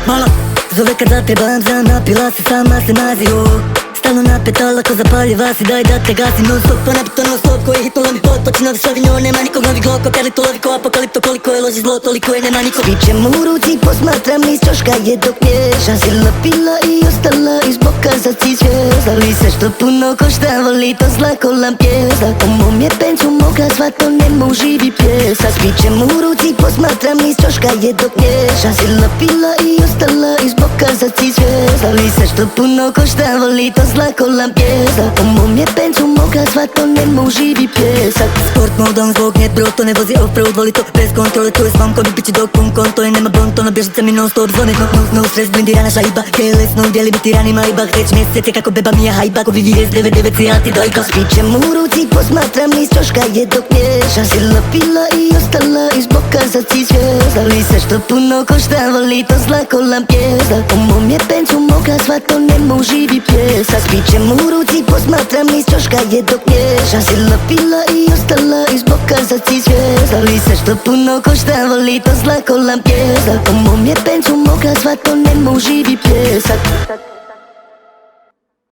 Mala zove kad zatrebam za napila se, sama se nazio. Stalno napeta, lako zapaljiva si, daj da te gasim non stop. Pa napito non stop, koji je hitno mi hod, poči novi šavinjo. Nema nikog novi gloko, perlito loviko, apokalipto. Koliko je loži zlo, toliko je nema nikog. Spičem u ruci, posmatram iz čoška je dok miješam. Sila pila i ostala iz boka za cizvijezda. Ali sve što puno košta, voli to zlako lampjezda. Po mom je pencu moga svato nemo živi pjesa. Spičem u ruci, posmatram iz čoška je dok miješam. Sila pila i ostala iz boka za cizvijezda. Ali sve što puno košta, voli to zlako lampjezda. Po mom je pencu moga svato nemo živi pjesak. Sport mode on zbog nje bro, to ne vozi off-road, voli to bez kontrole. To je spam ko bi pići dok pun konto je, nema bonto, no bježica mi non stop. Zvone no stres, blindirana šajba, keles no udjeli biti rani mali bak. Već mjesec je kako beba mi je hajba, ko VVS 99 si anti dojka. Spičem u ruci, posmatram iz čoška je dok miješam. Sila pila i ostala iz boka za cizvijezda. Ali sve što puno košta, voli to zlako lampjezda. Po mom je pencu moga svato nemo živi pjesak. Spičem u ruci, posmatram iz čoška je dok miješam. Sila pila i ostala iz boka za cizvijezda. Ali sve što puno košta, voli to zlako lampjezda. Po mom je pencu moga svato nemo živi pjesak.